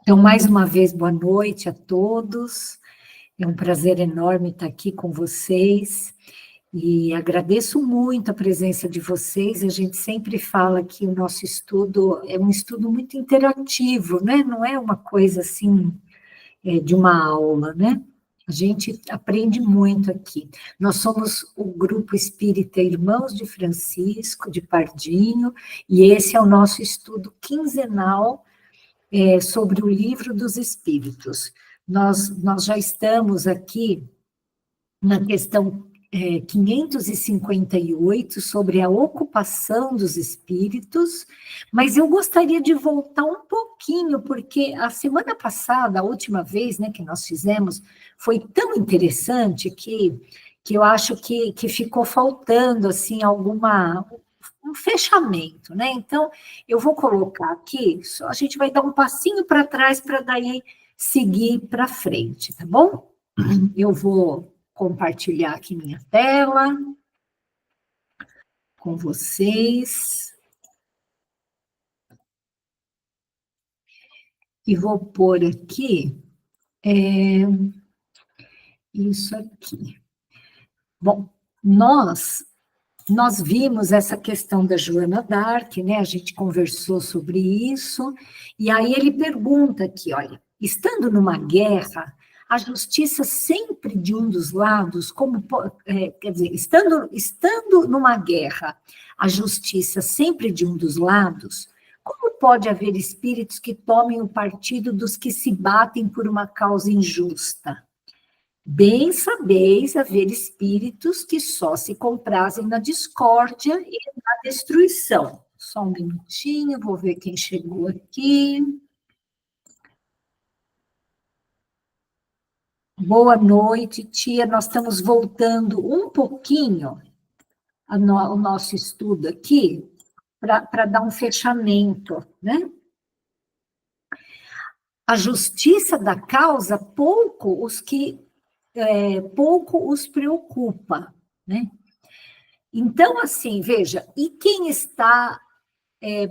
Então, mais uma vez, boa noite a todos. É um prazer enorme estar aqui com vocês e agradeço muito a presença de vocês. A gente sempre fala que o nosso estudo é um estudo muito interativo, né? Não é uma coisa assim, de uma aula, né? A gente aprende muito aqui. Nós somos o Grupo Espírita Irmãos de Francisco, de Pardinho, e esse é o nosso estudo quinzenal sobre o Livro dos Espíritos. Nós já estamos aqui na questão 558, sobre a ocupação dos espíritos, mas eu gostaria de voltar um pouquinho, porque a semana passada, a última vez, né, que nós fizemos, foi tão interessante que eu acho que ficou faltando, assim, um fechamento, né? Então, eu vou colocar aqui, só a gente vai dar um passinho para trás para daí seguir para frente, tá bom? Eu vou compartilhar aqui minha tela com vocês e vou pôr aqui isso aqui. Bom, nós vimos essa questão da Joana d'Arc, né? A gente conversou sobre isso, e aí ele pergunta aqui, olha, estando numa guerra, a justiça sempre de um dos lados, quer dizer, estando numa guerra, a justiça sempre de um dos lados, como pode haver espíritos que tomem o partido dos que se batem por uma causa injusta? Bem sabeis haver espíritos que só se comprazem na discórdia e na destruição. Só um minutinho, vou ver quem chegou aqui. Boa noite, tia. Nós estamos voltando um pouquinho ao nosso estudo aqui, para dar um fechamento, né? A justiça da causa pouco os preocupa, né? Então, assim, veja, e quem está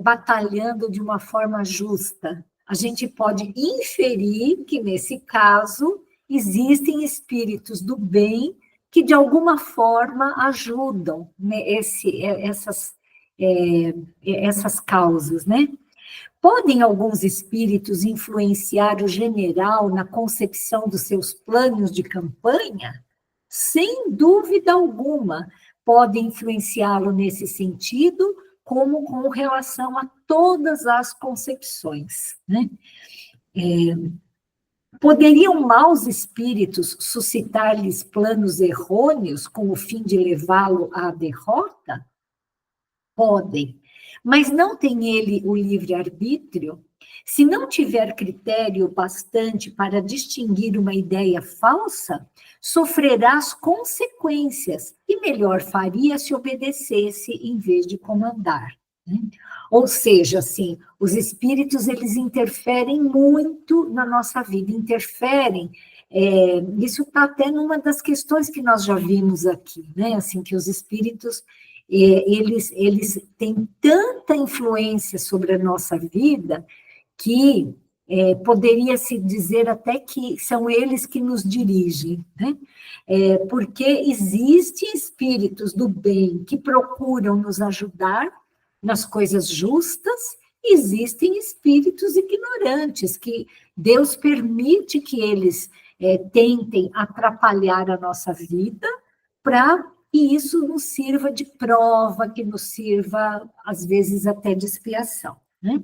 batalhando de uma forma justa? A gente pode inferir que, nesse caso, existem espíritos do bem que, de alguma forma, ajudam, né, essas causas, né? Podem alguns espíritos influenciar o general na concepção dos seus planos de campanha? Sem dúvida alguma, podem influenciá-lo nesse sentido, como com relação a todas as concepções, né? Poderiam maus espíritos suscitar-lhes planos errôneos com o fim de levá-lo à derrota? Podem, mas não tem ele o livre-arbítrio? Se não tiver critério bastante para distinguir uma ideia falsa, sofrerá as consequências e melhor faria se obedecesse em vez de comandar, né? Ou seja, assim, os espíritos, eles interferem muito na nossa vida, isso está até numa das questões que nós já vimos aqui, né? Assim, que os espíritos eles têm tanta influência sobre a nossa vida que poderia-se dizer até que são eles que nos dirigem, né? Porque existem espíritos do bem que procuram nos ajudar nas coisas justas, existem espíritos ignorantes que Deus permite que eles tentem atrapalhar a nossa vida para que isso nos sirva de prova, que nos sirva, às vezes, até de expiação, né?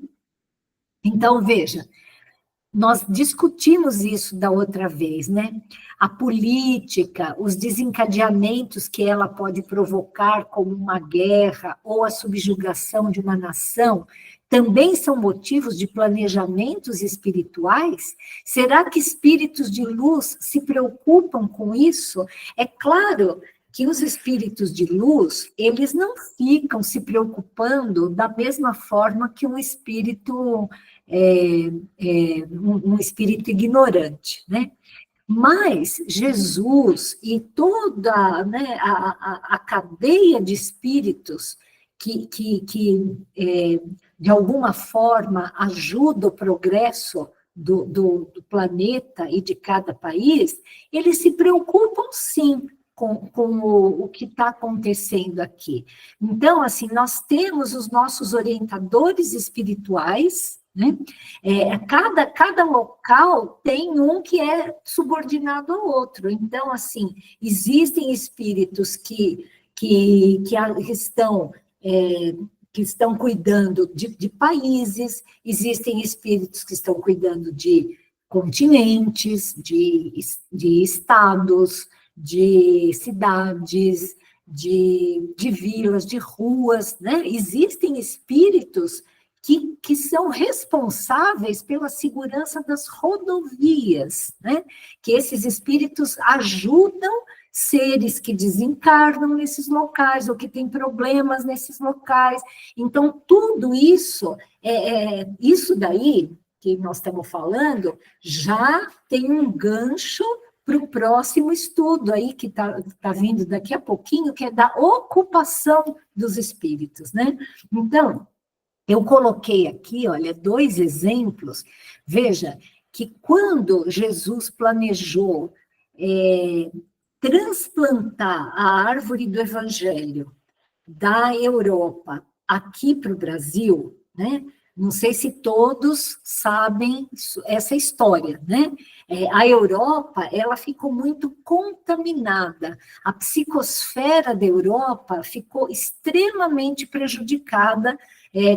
Então, veja, nós discutimos isso da outra vez, né? A política, os desencadeamentos que ela pode provocar, como uma guerra ou a subjugação de uma nação, também são motivos de planejamentos espirituais? Será que espíritos de luz se preocupam com isso? É claro que os espíritos de luz, eles não ficam se preocupando da mesma forma que um espírito ignorante, né? Mas Jesus e toda, né, a cadeia de espíritos que de alguma forma ajuda o progresso do planeta e de cada país, eles se preocupam, sim, com o que está acontecendo aqui. Então, assim, nós temos os nossos orientadores espirituais, né? Cada local tem um que é subordinado ao outro. Então, assim, existem espíritos que estão... que estão cuidando de países, existem espíritos que estão cuidando de continentes, de estados, de cidades, de vilas, de ruas, né? Existem espíritos que são responsáveis pela segurança das rodovias, né? Que esses espíritos ajudam seres que desencarnam nesses locais, ou que têm problemas nesses locais. Então, tudo isso, isso daí que nós estamos falando, já tem um gancho para o próximo estudo aí, que tá vindo daqui a pouquinho, que é da ocupação dos espíritos, né? Então, eu coloquei aqui, olha, 2 exemplos. Veja, que quando Jesus planejou transplantar a árvore do Evangelho da Europa aqui para o Brasil, né? Não sei se todos sabem essa história, né? A Europa, ela ficou muito contaminada. A psicosfera da Europa ficou extremamente prejudicada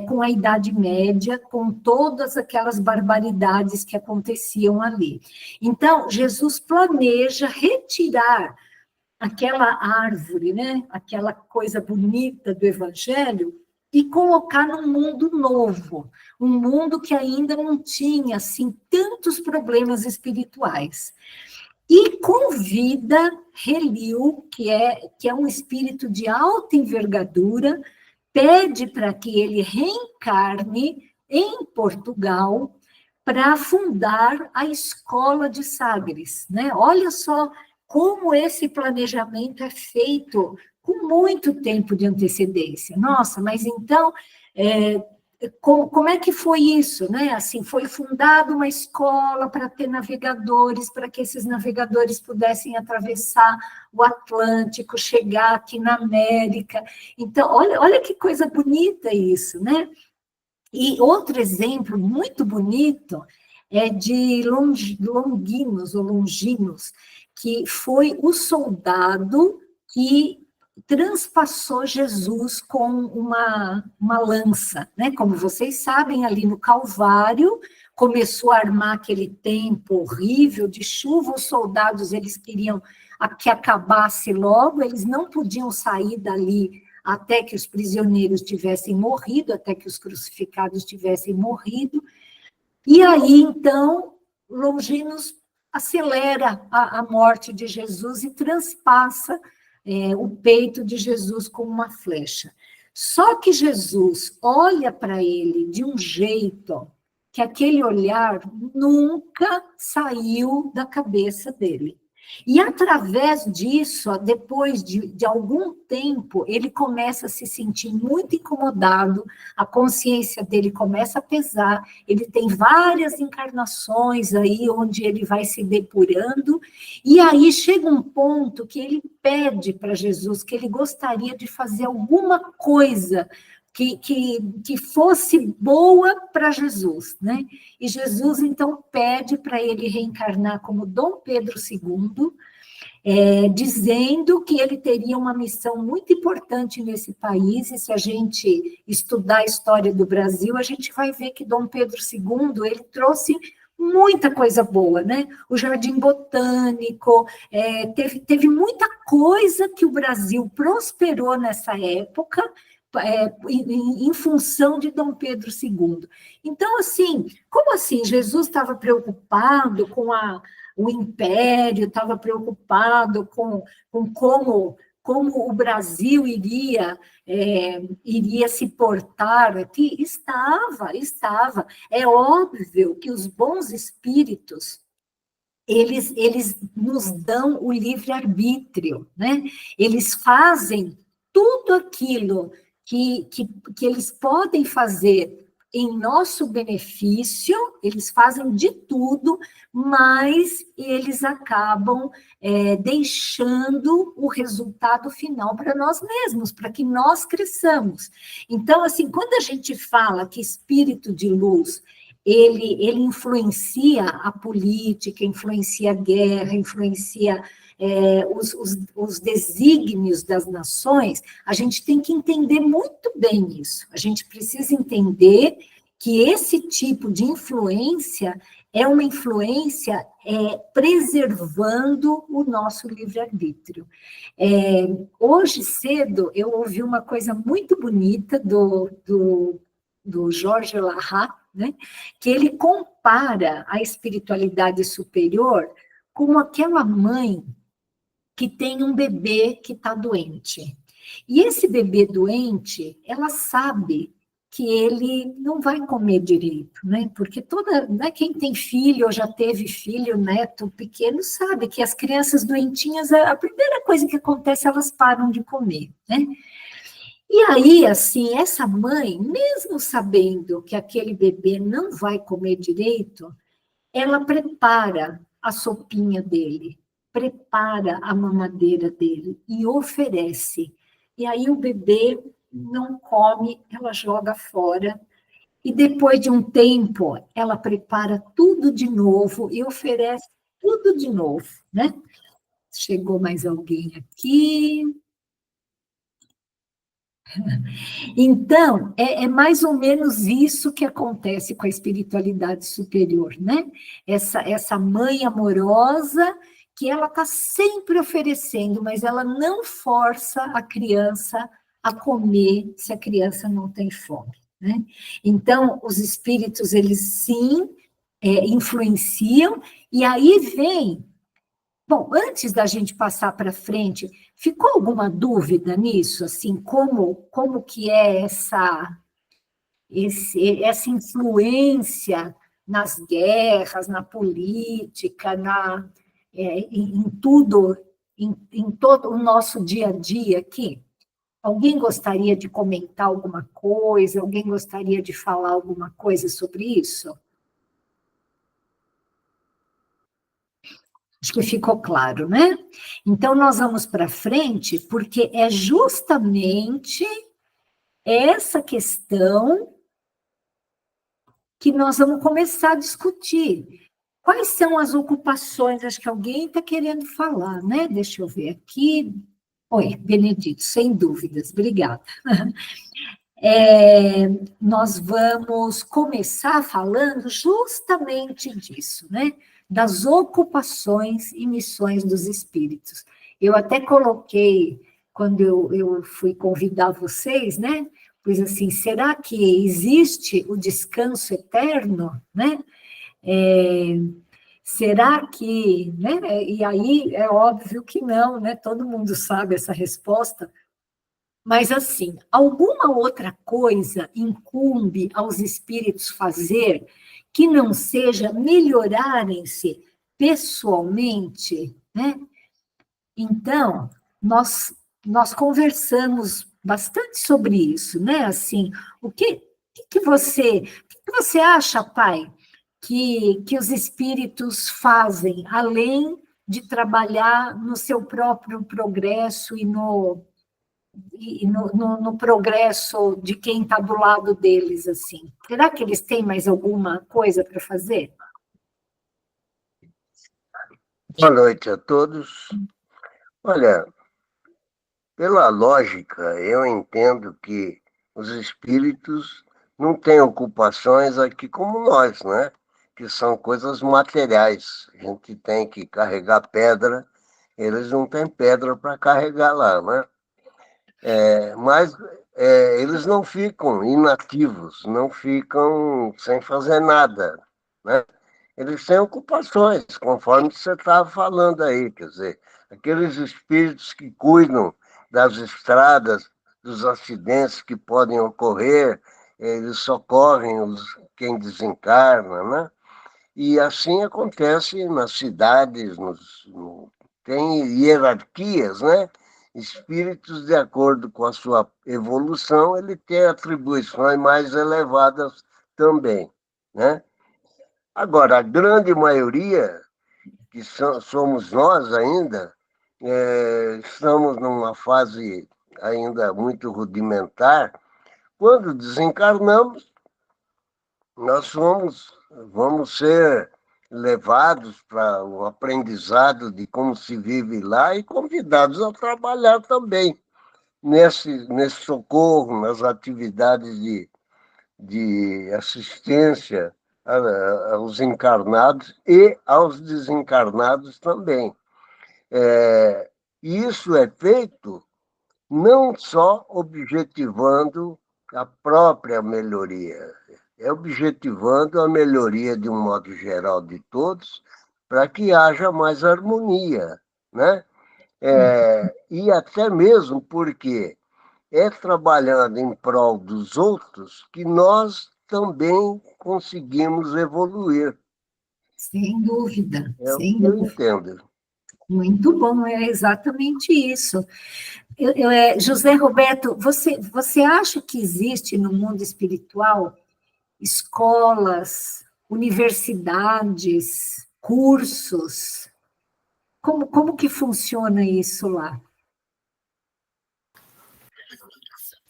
com a Idade Média, com todas aquelas barbaridades que aconteciam ali. Então, Jesus planeja retirar aquela árvore, né? Aquela coisa bonita do Evangelho, e colocar num mundo novo, um mundo que ainda não tinha, assim, tantos problemas espirituais. E convida Relil, que é um espírito de alta envergadura, pede para que ele reencarne em Portugal para fundar a Escola de Sagres, né? Olha só como esse planejamento é feito com muito tempo de antecedência. Nossa, mas então, como é que foi isso, né? Assim, foi fundada uma escola para ter navegadores, para que esses navegadores pudessem atravessar o Atlântico, chegar aqui na América. Então, olha que coisa bonita isso, né? E outro exemplo muito bonito é de Longinos, ou Longinos, que foi o soldado que transpassou Jesus com uma lança, né? Como vocês sabem, ali no Calvário, começou a armar aquele tempo horrível de chuva, os soldados, eles queriam que acabasse logo, eles não podiam sair dali até que os prisioneiros tivessem morrido, até que os crucificados tivessem morrido. E aí, então, Longinos acelera a morte de Jesus e transpassa o peito de Jesus com uma flecha. Só que Jesus olha para ele de um jeito que aquele olhar nunca saiu da cabeça dele. E, através disso, depois de algum tempo, ele começa a se sentir muito incomodado, a consciência dele começa a pesar, ele tem várias encarnações aí, onde ele vai se depurando, e aí chega um ponto que ele pede para Jesus que ele gostaria de fazer alguma coisa que fosse boa para Jesus, né? E Jesus, então, pede para ele reencarnar como Dom Pedro II, dizendo que ele teria uma missão muito importante nesse país, e se a gente estudar a história do Brasil, a gente vai ver que Dom Pedro II, ele trouxe muita coisa boa, né? O Jardim Botânico, teve muita coisa que o Brasil prosperou nessa época, em função de Dom Pedro II. Então, assim, como assim? Jesus estava preocupado com o império, estava preocupado com como o Brasil iria se portar aqui? Estava. É óbvio que os bons espíritos, eles nos dão o livre-arbítrio, né? Eles fazem tudo aquilo que eles podem fazer em nosso benefício, eles fazem de tudo, mas eles acabam deixando o resultado final para nós mesmos, para que nós cresçamos. Então, assim, quando a gente fala que espírito de luz, ele influencia a política, influencia a guerra, influencia os desígnios das nações, a gente tem que entender muito bem isso. A gente precisa entender que esse tipo de influência é uma influência preservando o nosso livre-arbítrio. Hoje cedo, eu ouvi uma coisa muito bonita do Jorge Larrat, né, que ele compara a espiritualidade superior como aquela mãe que tem um bebê que está doente. E esse bebê doente, ela sabe que ele não vai comer direito, né? Porque quem tem filho ou já teve filho, neto pequeno, sabe que as crianças doentinhas, a primeira coisa que acontece, elas param de comer, né? E aí, assim, essa mãe, mesmo sabendo que aquele bebê não vai comer direito, ela prepara a sopinha dele, prepara a mamadeira dele e oferece. E aí o bebê não come, ela joga fora. E depois de um tempo, ela prepara tudo de novo e oferece tudo de novo, né? Chegou mais alguém aqui. Então, é mais ou menos isso que acontece com a espiritualidade superior, né? Essa mãe amorosa que ela está sempre oferecendo, mas ela não força a criança a comer se a criança não tem fome, né? Então, os espíritos, eles sim influenciam, e aí vem. Bom, antes da gente passar para frente, ficou alguma dúvida nisso? Assim, como que é essa influência nas guerras, na política, em tudo, em todo o nosso dia a dia aqui? Alguém gostaria de comentar alguma coisa? Alguém gostaria de falar alguma coisa sobre isso? Acho que ficou claro, né? Então, nós vamos para frente, porque é justamente essa questão que nós vamos começar a discutir. Quais são as ocupações? Acho que alguém está querendo falar, né? Deixa eu ver aqui. Oi, Benedito, sem dúvidas, obrigada. Nós vamos começar falando justamente disso, né? Das ocupações e missões dos espíritos. Eu até coloquei, quando eu fui convidar vocês, né? Pois assim, será que existe o descanso eterno, né? Será que, né? E aí é óbvio que não, né? Todo mundo sabe essa resposta, mas, assim, alguma outra coisa incumbe aos espíritos fazer que não seja melhorarem-se pessoalmente, né? Então, nós conversamos bastante sobre isso, né? Assim, o que você acha, pai, que os espíritos fazem, além de trabalhar no seu próprio progresso e no progresso de quem está do lado deles, assim. Será que eles têm mais alguma coisa para fazer? Boa noite a todos. Olha, pela lógica, eu entendo que os espíritos não têm ocupações aqui como nós, né? Que são coisas materiais. A gente tem que carregar pedra, eles não têm pedra para carregar lá, né? Mas eles não ficam inativos, não ficam sem fazer nada, né? Eles têm ocupações, conforme você estava falando aí, quer dizer, aqueles espíritos que cuidam das estradas, dos acidentes que podem ocorrer, eles socorrem quem desencarna, né? E assim acontece nas cidades, tem hierarquias, né? Espíritos, de acordo com a sua evolução, ele tem atribuições mais elevadas também, né? Agora, a grande maioria, que somos nós ainda, estamos numa fase ainda muito rudimentar. Quando desencarnamos, nós vamos ser levados para o aprendizado de como se vive lá e convidados a trabalhar também nesse socorro, nas atividades de assistência aos encarnados e aos desencarnados também. Isso é feito não só objetivando a própria melhoria, é objetivando a melhoria de um modo geral de todos, para que haja mais harmonia, né? E até mesmo porque é trabalhando em prol dos outros que nós também conseguimos evoluir. Sem dúvida, É o sem que eu dúvida. entendo. Muito bom, é exatamente isso. José Roberto, você acha que existe no mundo espiritual escolas, universidades, cursos? Como que funciona isso lá?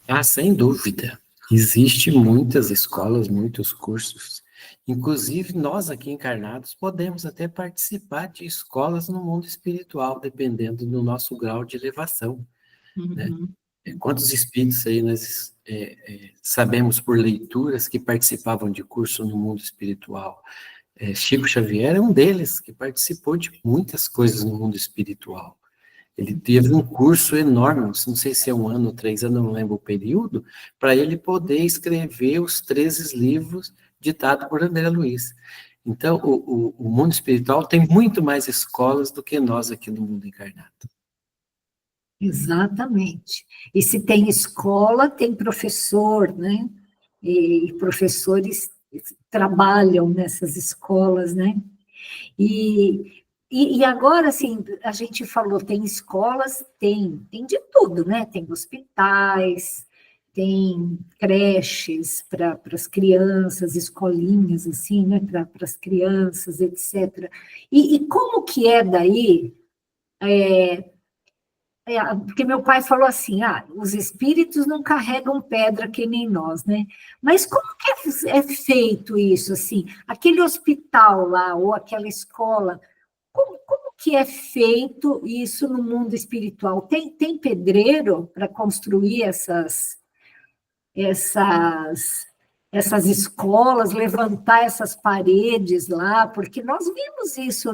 Ah, sem dúvida. Existem muitas escolas, muitos cursos. Inclusive, nós aqui encarnados podemos até participar de escolas no mundo espiritual, dependendo do nosso grau de elevação, né? Quantos espíritos aí nós sabemos por leituras que participavam de curso no mundo espiritual? Chico Xavier é um deles, que participou de muitas coisas no mundo espiritual. Ele teve um curso enorme, não sei se é 1 ano ou 3 anos, não lembro o período, para ele poder escrever os 13 livros ditados por André Luiz. Então, o mundo espiritual tem muito mais escolas do que nós aqui no mundo encarnado. Exatamente. E se tem escola, tem professor, né? E professores trabalham nessas escolas, né? E agora, assim, a gente falou, tem escolas, tem de tudo, né? Tem hospitais, tem creches para as crianças, escolinhas, assim, né? Para as crianças, etc. E como que é daí? Porque meu pai falou assim, os espíritos não carregam pedra que nem nós, né? Mas como que é feito isso, assim? Aquele hospital lá, ou aquela escola, como que é feito isso no mundo espiritual? Tem pedreiro para construir essas, essas escolas, levantar essas paredes lá? Porque nós vimos isso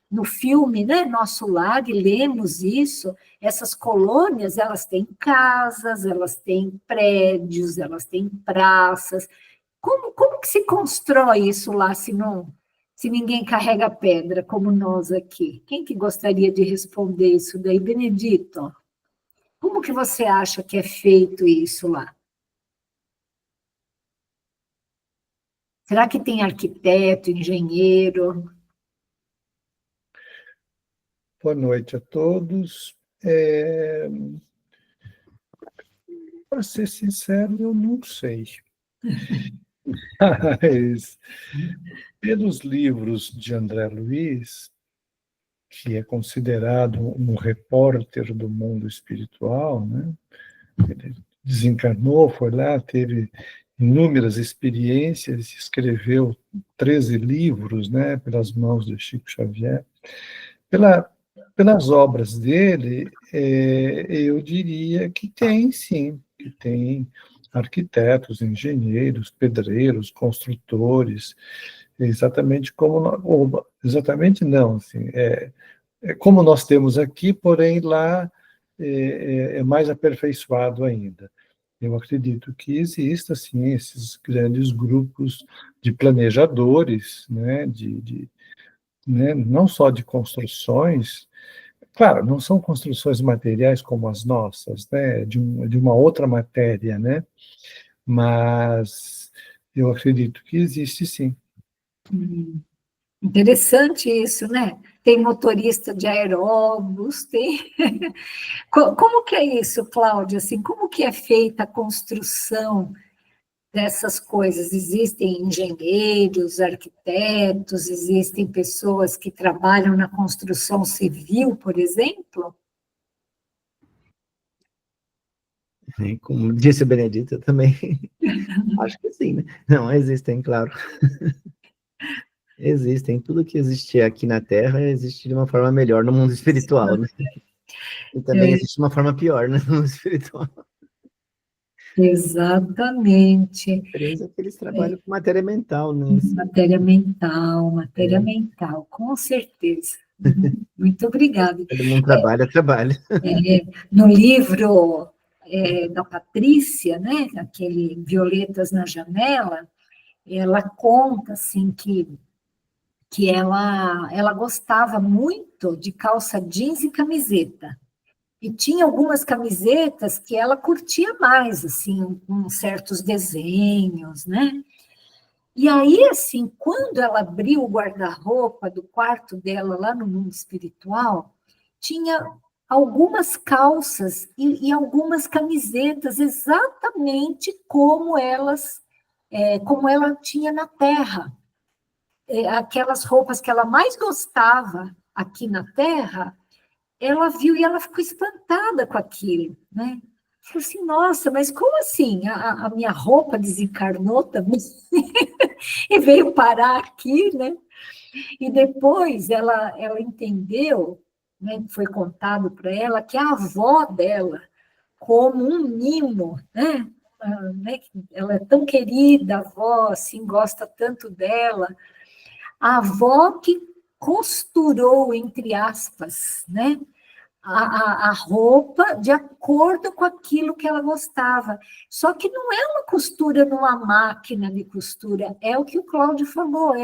no filme, né? Nosso Lar, e lemos isso. Essas colônias, elas têm casas, elas têm prédios, elas têm praças. Como que se constrói isso lá, se ninguém carrega pedra, como nós aqui? Quem que gostaria de responder isso daí? Benedito, como que você acha que é feito isso lá? Será que tem arquiteto, engenheiro? Boa noite a todos. Para ser sincero, eu não sei. Mas, pelos livros de André Luiz, que é considerado um repórter do mundo espiritual, né? Ele desencarnou, foi lá, teve inúmeras experiências, escreveu 13 livros, né, pelas mãos de Chico Xavier. Pelas obras dele, eu diria que tem, sim, que tem arquitetos, engenheiros, pedreiros, construtores, exatamente como, exatamente não, assim, como nós temos aqui, porém lá é mais aperfeiçoado ainda. Eu acredito que exista, sim, esses grandes grupos de planejadores, né, né, não só de construções. Claro, não são construções materiais como as nossas, né, de uma outra matéria, né, mas eu acredito que existe, sim. Interessante isso, né? Tem motorista de aeróbus, tem... Como que é isso, Cláudia? Assim, como que é feita a construção dessas coisas. Existem engenheiros, arquitetos, existem pessoas que trabalham na construção civil, por exemplo? Como disse a Benedita, também acho que sim, né? Não, existem, claro. Existem. Tudo que existia aqui na Terra existe de uma forma melhor no mundo espiritual, né? E também existe uma forma pior, né, no mundo espiritual. Exatamente. A diferença é que eles trabalham com matéria mental, né? Matéria mental, com certeza. Muito obrigada. Todo mundo trabalha. No livro da Patrícia, né, aquele Violetas na Janela, ela conta assim que ela gostava muito de calça jeans e camiseta. E tinha algumas camisetas que ela curtia mais, assim, com certos desenhos, né? E aí, assim, quando ela abriu o guarda-roupa do quarto dela lá no mundo espiritual, tinha algumas calças e algumas camisetas exatamente como como ela tinha na Terra. Aquelas roupas que ela mais gostava aqui na Terra, ela viu e ela ficou espantada com aquilo, né? Falou assim, nossa, mas como assim? A minha roupa desencarnou também e veio parar aqui, né? E depois ela entendeu, né, foi contado para ela, que a avó dela, como um mimo, né? Ela é tão querida, a avó, assim, gosta tanto dela, a avó que costurou, entre aspas, né, a roupa de acordo com aquilo que ela gostava. Só que não é uma costura numa máquina de costura, é o que o Cláudio falou,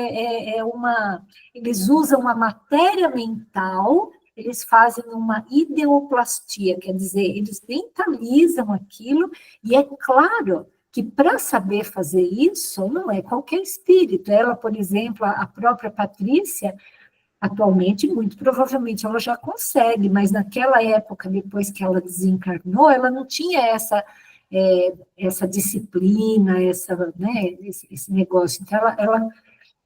eles usam uma matéria mental, eles fazem uma ideoplastia, quer dizer, eles mentalizam aquilo, e é claro que para saber fazer isso, não é qualquer espírito. Ela, por exemplo, a própria Patrícia, atualmente, muito provavelmente, ela já consegue, mas naquela época, depois que ela desencarnou, ela não tinha essa disciplina, né, esse negócio. Então,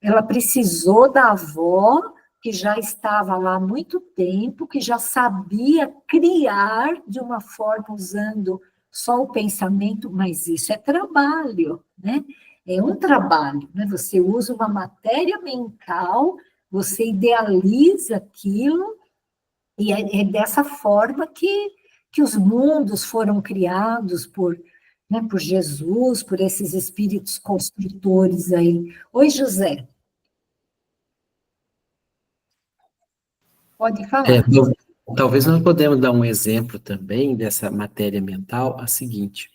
ela precisou da avó, que já estava lá há muito tempo, que já sabia criar de uma forma usando só o pensamento, mas isso é trabalho, né? É um trabalho, né? Você usa uma matéria mental, você idealiza aquilo, e é dessa forma que os mundos foram criados né, por Jesus, por esses espíritos construtores aí. Oi, José. Pode falar. Talvez nós podemos dar um exemplo também dessa matéria mental, a seguinte.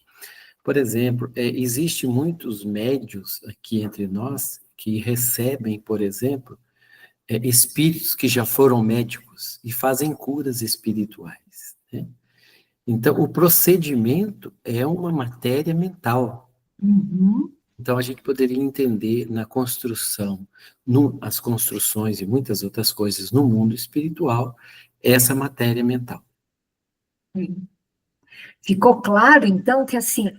Por exemplo, existe muitos médios aqui entre nós que recebem, por exemplo, espíritos que já foram médicos e fazem curas espirituais, né? Então, o procedimento é uma matéria mental. Uhum. Então, a gente poderia entender na construção, as construções e muitas outras coisas no mundo espiritual, essa matéria mental. Ficou claro, então, que assim,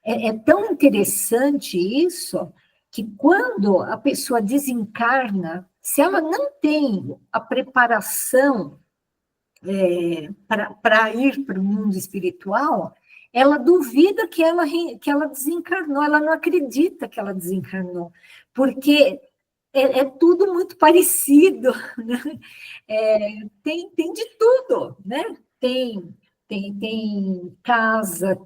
é tão interessante isso, que quando a pessoa desencarna, se ela não tem a preparação para ir para o mundo espiritual, ela duvida que ela desencarnou, ela não acredita que ela desencarnou, porque é tudo muito parecido, né? Tem de tudo, né? Tem casa,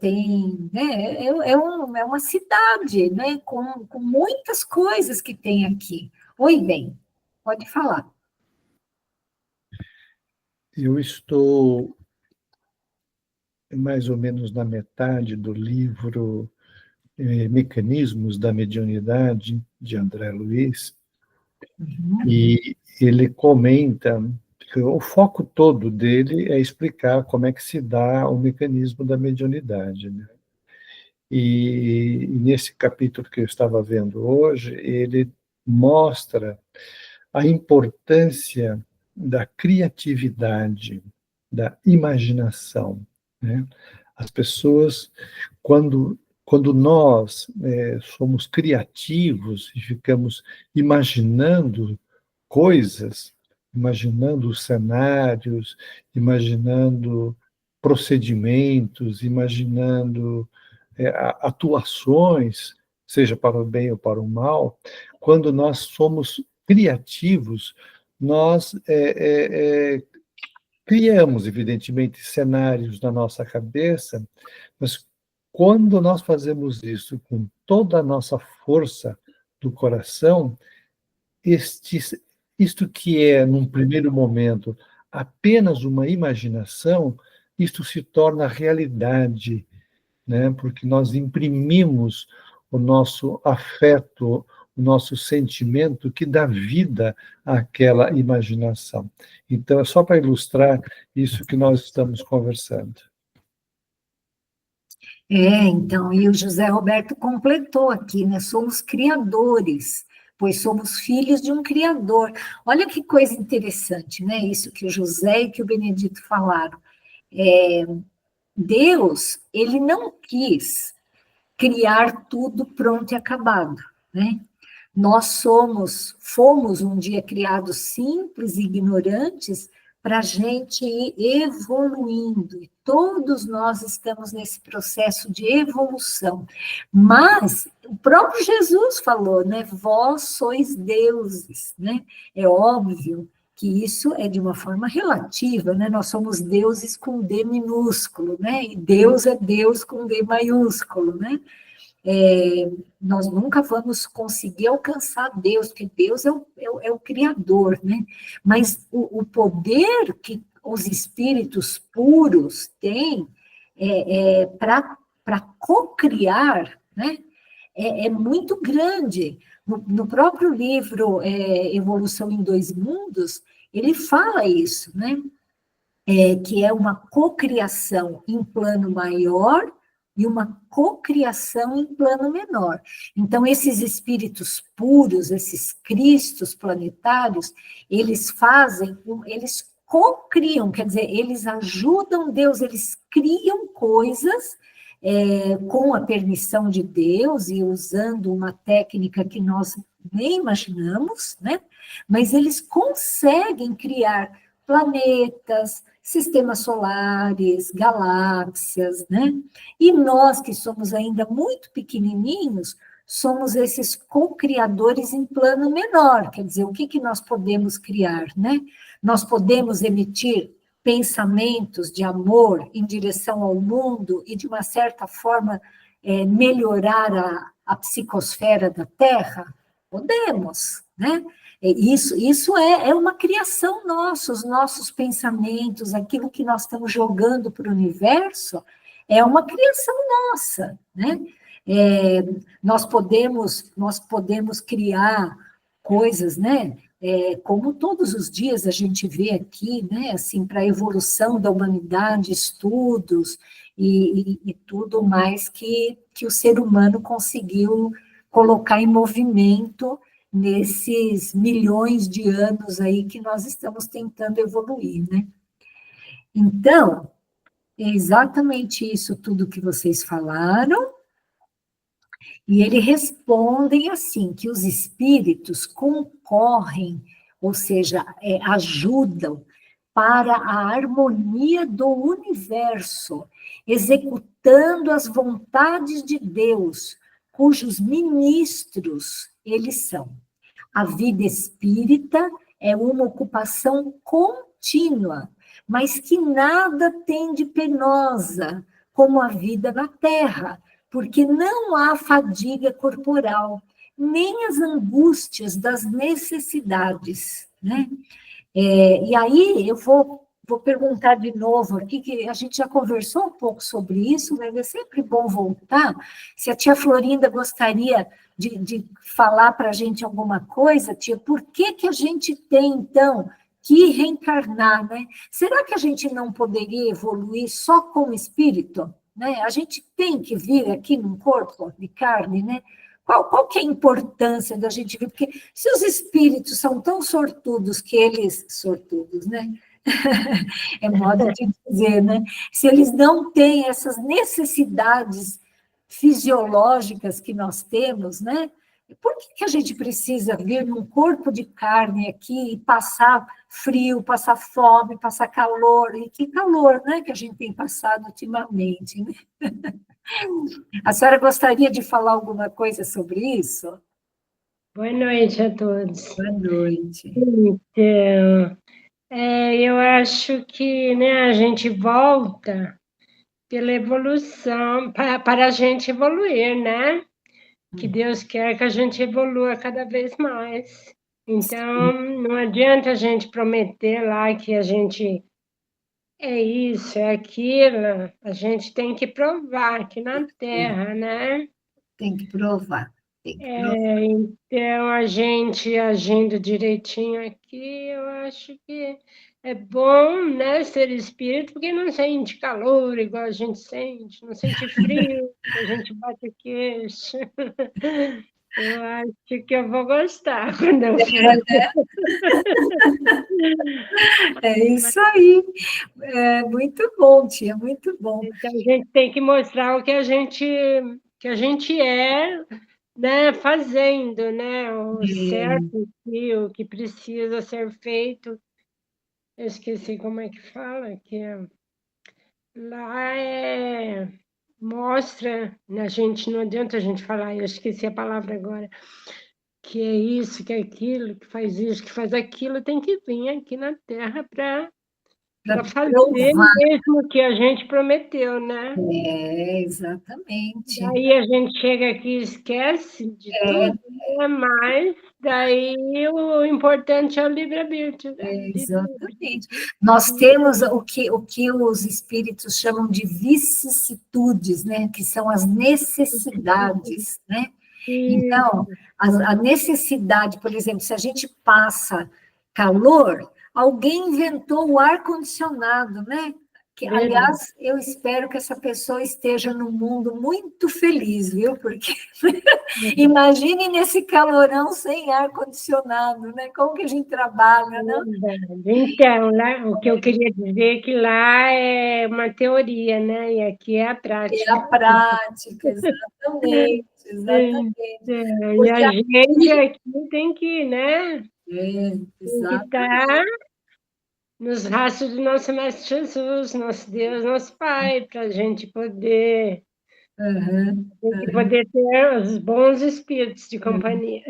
né? É uma cidade, né? Com muitas coisas que tem aqui. Oi, bem, pode falar. Eu estou mais ou menos na metade do livro Mecanismos da Mediunidade, de André Luiz, e ele comenta que o foco todo dele é explicar como é que se dá o mecanismo da mediunidade, né? E nesse capítulo que eu estava vendo hoje, ele mostra a importância da criatividade, da imaginação, né? As pessoas, quando quando nós somos criativos e ficamos imaginando coisas, imaginando cenários, imaginando procedimentos, imaginando atuações, seja para o bem ou para o mal, quando nós somos criativos, nós criamos, evidentemente, cenários na nossa cabeça, mas quando nós fazemos isso com toda a nossa força do coração, isto que é, num primeiro momento, apenas uma imaginação, isto se torna realidade, né? Porque nós imprimimos o nosso afeto, o nosso sentimento que dá vida àquela imaginação. Então, é só para ilustrar isso que nós estamos conversando. Então, e o José Roberto completou aqui, né? Somos criadores, pois somos filhos de um Criador. Olha que coisa interessante, né? Isso que o José e que o Benedito falaram. Deus, ele não quis criar tudo pronto e acabado, né? Nós fomos um dia criados simples e ignorantes para a gente ir evoluindo, e todos nós estamos nesse processo de evolução. Mas o próprio Jesus falou, né? Vós sois deuses, né? É óbvio que isso é de uma forma relativa, né? Nós somos deuses com D minúsculo, né? E Deus é Deus com D maiúsculo, né? Nós nunca vamos conseguir alcançar Deus, porque Deus é o Criador, né? Mas o poder que os espíritos puros têm para co-criar, né? É muito grande. No próprio livro Evolução em Dois Mundos, ele fala isso, né? Que é uma cocriação em plano maior e uma cocriação em plano menor. Então, esses espíritos puros, esses cristos planetários, eles cocriam, quer dizer, eles ajudam Deus, eles criam coisas com a permissão de Deus e usando uma técnica que nós nem imaginamos, né? Mas eles conseguem criar planetas, sistemas solares, galáxias, né? E nós, que somos ainda muito pequenininhos, somos esses co-criadores em plano menor, quer dizer, o que nós podemos criar, né? Nós podemos emitir pensamentos de amor em direção ao mundo e, de uma certa forma, melhorar a psicosfera da Terra? Podemos, né? Isso é uma criação nossa, os nossos pensamentos, aquilo que nós estamos jogando para o universo, é uma criação nossa, né? Nós podemos criar coisas, né? Como todos os dias a gente vê aqui, né? Assim, para a evolução da humanidade, estudos e tudo mais que o ser humano conseguiu colocar em movimento nesses milhões de anos aí que nós estamos tentando evoluir, né? Então, é exatamente isso tudo que vocês falaram, e eles respondem assim, que os espíritos concorrem, ou seja, ajudam para a harmonia do universo, executando as vontades de Deus, cujos ministros eles são. A vida espírita é uma ocupação contínua, mas que nada tem de penosa, como a vida na Terra, porque não há fadiga corporal, nem as angústias das necessidades, né? E aí eu vou perguntar de novo aqui, que a gente já conversou um pouco sobre isso, mas é sempre bom voltar. Se a tia Florinda gostaria de falar para a gente alguma coisa, tia, por que a gente tem, então, que reencarnar, né? Será que a gente não poderia evoluir só com o espírito? Né? A gente tem que vir aqui num corpo de carne, né? Qual que é a importância da gente vir? Porque se os espíritos são tão sortudos que eles... Sortudos, né? É modo de dizer, né? Se eles não têm essas necessidades fisiológicas que nós temos, né? Por que a gente precisa vir num corpo de carne aqui e passar frio, passar fome, passar calor? E que calor, né, que a gente tem passado ultimamente, né? A senhora gostaria de falar alguma coisa sobre isso? Boa noite a todos. Boa noite. Então, eu acho que, né, a gente volta pela evolução, para a gente evoluir, né? Que Deus quer que a gente evolua cada vez mais. Então, não adianta a gente prometer lá que a gente é isso, é aquilo. A gente tem que provar aqui na Terra, né? Tem que provar. Tem que provar. Então, a gente agindo direitinho aqui, eu acho que é bom, né, ser espírito, porque não sente calor igual a gente sente, não sente frio, a gente bate o queixo. Eu acho que eu vou gostar quando eu for. É isso aí. É muito bom, tia, muito bom. Então, a gente tem que mostrar o que a gente é, né, fazendo, né, o certo, o que precisa ser feito. Eu esqueci como é que fala, que lá mostra, né, a gente, não adianta a gente falar, eu esqueci a palavra agora, que é isso, que é aquilo, que faz isso, que faz aquilo, tem que vir aqui na Terra para fazer provar. mesmo o que a gente prometeu, né? Exatamente. Daí a gente chega aqui e esquece de tudo, né? Mas daí o importante é o livre-arbítrio. Exatamente. Nós temos o que os espíritos chamam de vicissitudes, né? Que são as necessidades, né? Então, a necessidade, por exemplo, se a gente passa calor, alguém inventou o ar-condicionado, né? Que, aliás, eu espero que essa pessoa esteja num mundo muito feliz, viu? Porque imagine nesse calorão sem ar-condicionado, né? Como que a gente trabalha, né? Então, lá, o que eu queria dizer é que lá é uma teoria, né? E aqui é a prática. É a prática, exatamente, exatamente. E a gente aqui tem que, né? Tem que estar nos rastros do nosso Mestre Jesus, nosso Deus, nosso Pai, para a gente poder, poder ter os bons espíritos de companhia.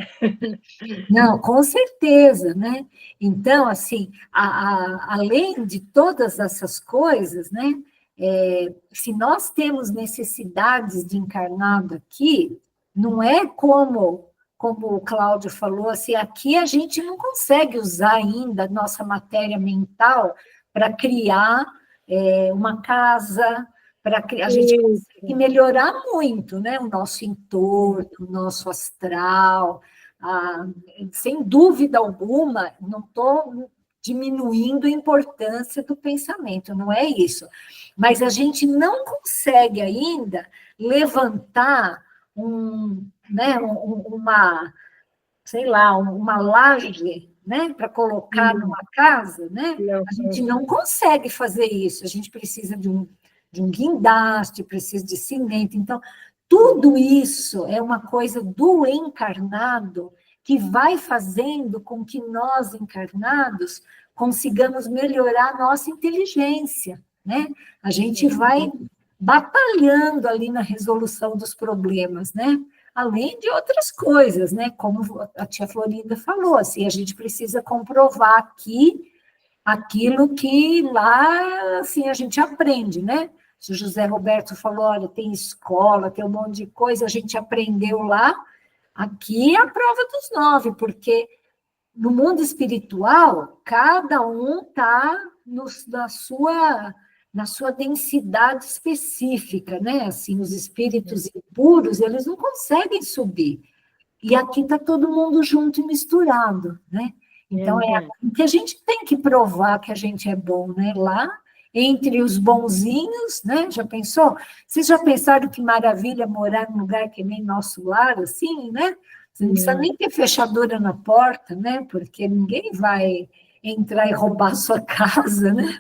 Não, com certeza, né? Então, assim, além de todas essas coisas, né? Se nós temos necessidades de encarnado aqui, não é como o Cláudio falou, assim, aqui a gente não consegue usar ainda a nossa matéria mental para criar uma casa, a gente consegue melhorar muito, né? O nosso entorno, o nosso astral. Sem dúvida alguma, não estou diminuindo a importância do pensamento, não é isso. Mas a gente não consegue ainda levantar sei lá, uma laje, né, para colocar numa casa, né? A gente não consegue fazer isso, a gente precisa de um guindaste, precisa de cimento, então, tudo isso é uma coisa do encarnado que vai fazendo com que nós, encarnados, consigamos melhorar a nossa inteligência, né? A gente vai batalhando ali na resolução dos problemas, né? Além de outras coisas, né? Como a tia Florinda falou, assim, a gente precisa comprovar aqui aquilo que lá, assim, a gente aprende, né? Se o José Roberto falou, olha, tem escola, tem um monte de coisa, a gente aprendeu lá, aqui é a prova dos 9, porque no mundo espiritual, cada um está na sua densidade específica, né? Assim, os espíritos impuros, eles não conseguem subir. E aqui está todo mundo junto e misturado, né? Então, é que a gente tem que provar que a gente é bom, né? Lá, entre os bonzinhos, né? Já pensou? Vocês já pensaram que maravilha morar num lugar que nem nosso lar, assim, né? Você não precisa nem ter fechadura na porta, né? Porque ninguém vai entrar e roubar a sua casa, né?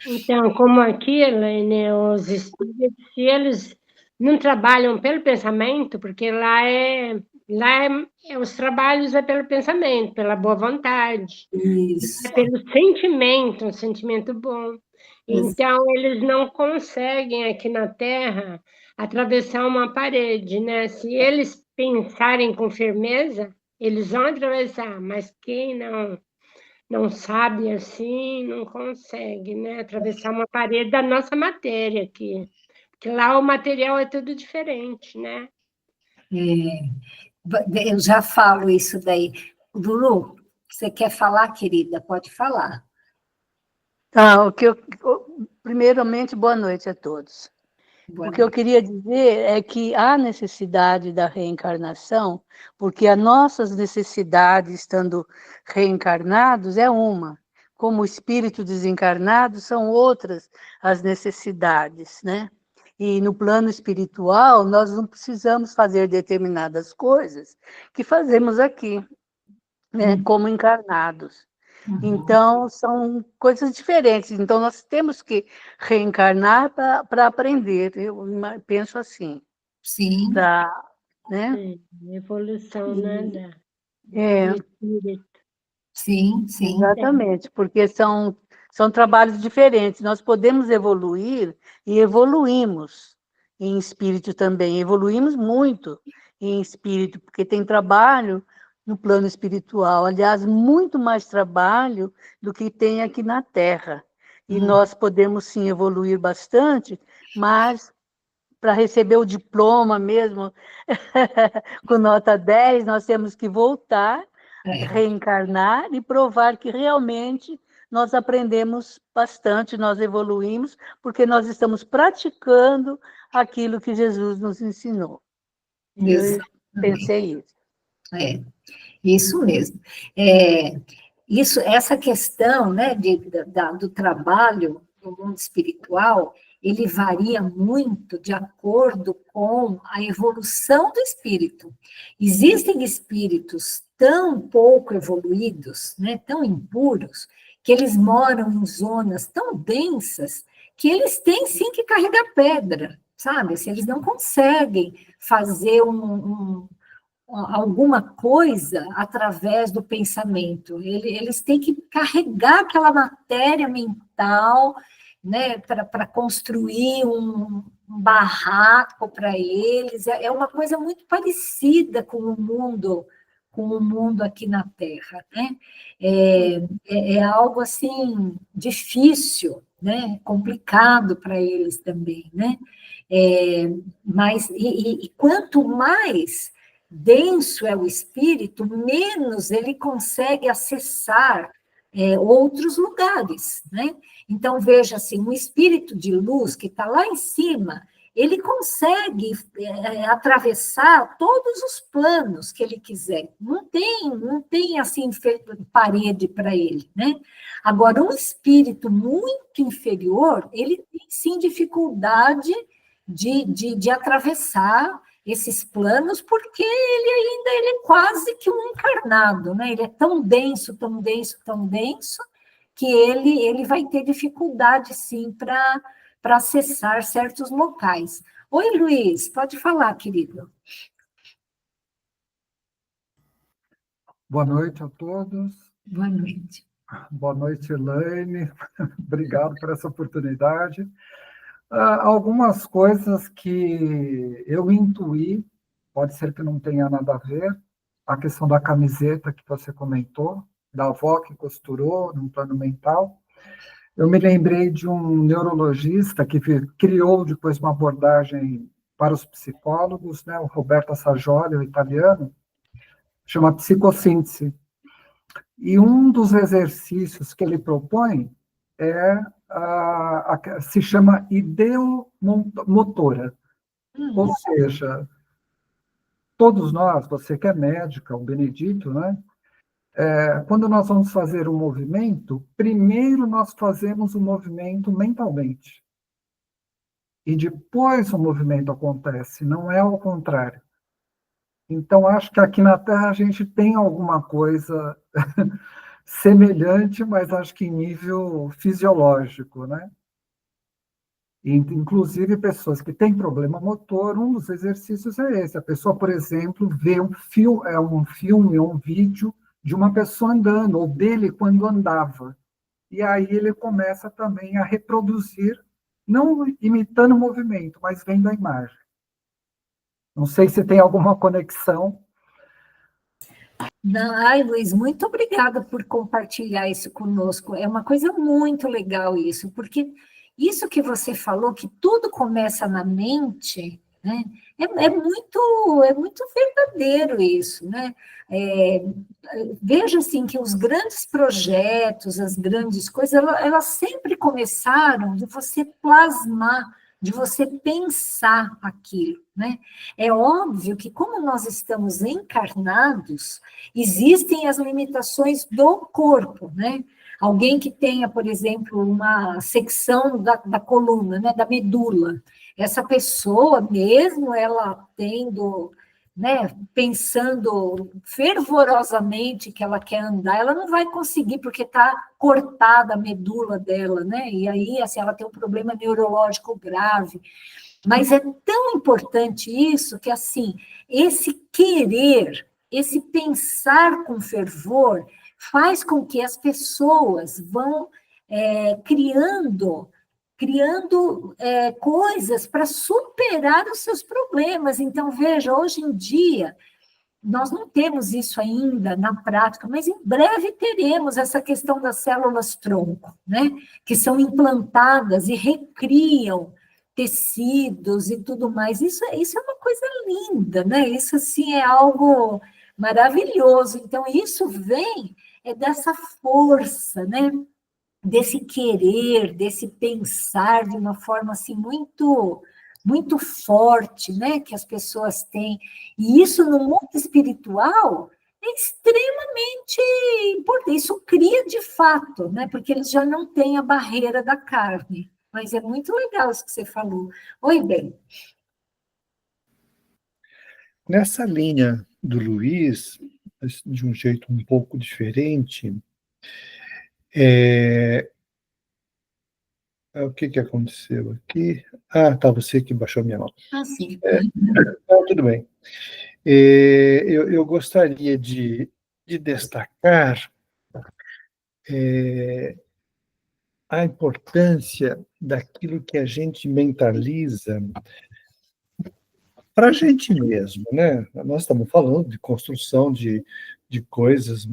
Então, como aqui, Elaine, os espíritos, se eles não trabalham pelo pensamento, porque os trabalhos é pelo pensamento, pela boa vontade, Isso. é pelo sentimento, um sentimento bom. Então, eles não conseguem aqui na Terra atravessar uma parede, né? Se eles pensarem com firmeza, eles vão atravessar, mas quem não sabe assim, não consegue, né? Atravessar uma parede da nossa matéria aqui. Porque lá o material é tudo diferente, né? Eu já falo isso daí. Lulu, você quer falar, querida? Pode falar. Primeiramente, boa noite a todos. Boa O que eu noite. queria dizer é que há necessidade da reencarnação, porque as nossas necessidades, estando reencarnados, é uma. Como o espírito desencarnado, são outras as necessidades, né? E no plano espiritual, nós não precisamos fazer determinadas coisas que fazemos aqui, né? Como encarnados. Então, são coisas diferentes. Então, nós temos que reencarnar para aprender. Eu penso assim. Sim. Né? Sim, evolução, né? Do espírito. Sim, sim. Exatamente, porque são trabalhos diferentes. Nós podemos evoluir e evoluímos em espírito também. Evoluímos muito em espírito, porque tem trabalho no plano espiritual. Aliás, muito mais trabalho do que tem aqui na Terra. E nós podemos, sim, evoluir bastante, mas para receber o diploma mesmo, com nota 10, nós temos que voltar, reencarnar e provar que realmente nós aprendemos bastante, nós evoluímos, porque nós estamos praticando aquilo que Jesus nos ensinou. Eu pensei isso. Isso mesmo. Essa questão, né, do trabalho no mundo espiritual, ele varia muito de acordo com a evolução do espírito. Existem espíritos tão pouco evoluídos, né, tão impuros, que eles moram em zonas tão densas que eles têm sim que carregar pedra, sabe? Se eles não conseguem fazer alguma coisa através do pensamento. Eles têm que carregar aquela matéria mental, né, para construir um barraco para eles. É uma coisa muito parecida com o mundo aqui na Terra, né? É algo assim difícil, né? Complicado para eles também, né? Mas quanto mais denso é o espírito, menos ele consegue acessar outros lugares, né? Então, veja assim, um espírito de luz que está lá em cima, ele consegue atravessar todos os planos que ele quiser. Não tem assim, parede para ele, né? Agora, um espírito muito inferior, ele tem sim dificuldade de atravessar esses planos, porque ele é quase que um encarnado, né? Ele é tão denso, tão denso, tão denso, que ele vai ter dificuldade, sim, para acessar certos locais. Oi, Luiz, pode falar, querido. Boa noite a todos. Boa noite. Boa noite, Elaine. Obrigado por essa oportunidade. Algumas coisas que eu intuí, pode ser que não tenha nada a ver, a questão da camiseta que você comentou, da avó que costurou no plano mental. Eu me lembrei de um neurologista que criou depois uma abordagem para os psicólogos, né, o Roberto Assajoli, o italiano, chama psicossíntese. E um dos exercícios que ele propõe se chama ideomotora. Ou seja, todos nós, você que é médica, o Benedito, né? Quando nós vamos fazer um movimento, primeiro nós fazemos o movimento mentalmente. E depois o movimento acontece, não é ao contrário. Então, acho que aqui na Terra a gente tem alguma coisa semelhante, mas acho que em nível fisiológico, né? Inclusive, pessoas que têm problema motor, um dos exercícios é esse. A pessoa, por exemplo, vê um filme ou um vídeo de uma pessoa andando, ou dele quando andava. E aí ele começa também a reproduzir, não imitando o movimento, mas vendo a imagem. Não sei se tem alguma conexão. Não, ai, Luiz, muito obrigada por compartilhar isso conosco. É uma coisa muito legal isso, porque isso que você falou, que tudo começa na mente, né? É muito verdadeiro isso, né? É, veja assim que os grandes projetos, as grandes coisas, elas sempre começaram de você plasmar, de você pensar aquilo, né? É óbvio que como nós estamos encarnados, existem as limitações do corpo, né? Alguém que tenha, por exemplo, uma secção da coluna, né, da medula, essa pessoa, mesmo ela tendo, né, pensando fervorosamente que ela quer andar, ela não vai conseguir, porque está cortada a medula dela, né? E aí, assim, ela tem um problema neurológico grave. Mas é tão importante isso que, assim, esse querer, esse pensar com fervor, faz com que as pessoas vão criando coisas para superar os seus problemas. Então, veja, hoje em dia, nós não temos isso ainda na prática, mas em breve teremos essa questão das células-tronco, né? Que são implantadas e recriam tecidos e tudo mais. Isso é uma coisa linda, né? Isso, assim, é algo maravilhoso. Então, isso vem dessa força, né? Desse querer, desse pensar de uma forma, assim, muito muito forte, né, que as pessoas têm. E isso no mundo espiritual é extremamente importante. Isso cria de fato, né, porque eles já não têm a barreira da carne. Mas é muito legal isso que você falou. Oi, bem. Nessa linha do Luiz, de um jeito um pouco diferente, o que aconteceu aqui? Tá, você que baixou minha mão. Sim. Tudo bem. Eu gostaria de destacar a importância daquilo que a gente mentaliza para a gente mesmo, né? Nós estamos falando de construção de coisas,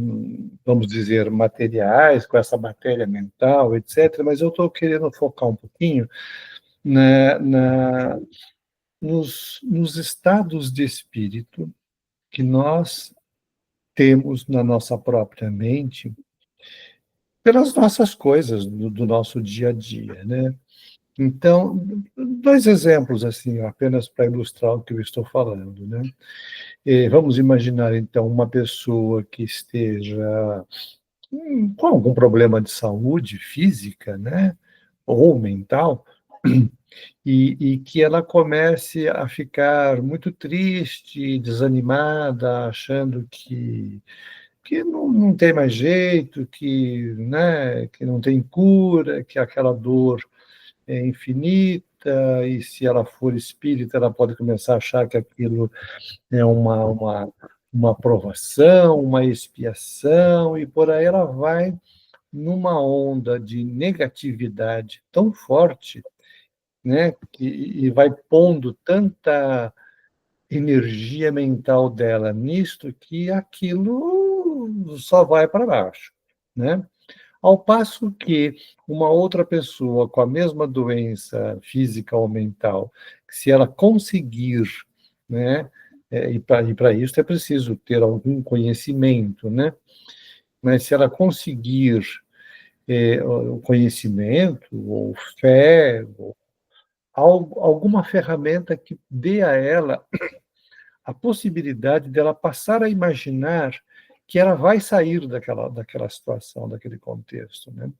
vamos dizer, materiais, com essa matéria mental, etc., mas eu estou querendo focar um pouquinho nos estados de espírito que nós temos na nossa própria mente pelas nossas coisas do nosso dia a dia, né? Então, dois exemplos, assim, apenas para ilustrar o que eu estou falando, né? Vamos imaginar, então, uma pessoa que esteja com algum problema de saúde física, né? Ou mental, e que ela comece a ficar muito triste, desanimada, achando que não tem mais jeito, que, né, que não tem cura, que aquela dor é infinita, e se ela for espírita, ela pode começar a achar que aquilo é uma provação, uma expiação, e por aí ela vai numa onda de negatividade tão forte, né, e vai pondo tanta energia mental dela nisto que aquilo só vai para baixo, né? Ao passo que uma outra pessoa com a mesma doença física ou mental, se ela conseguir, né, e para isso é preciso ter algum conhecimento, né? Mas se ela conseguir o conhecimento, ou fé, ou alguma ferramenta que dê a ela a possibilidade dela passar a imaginar que ela vai sair daquela situação, daquele contexto, né?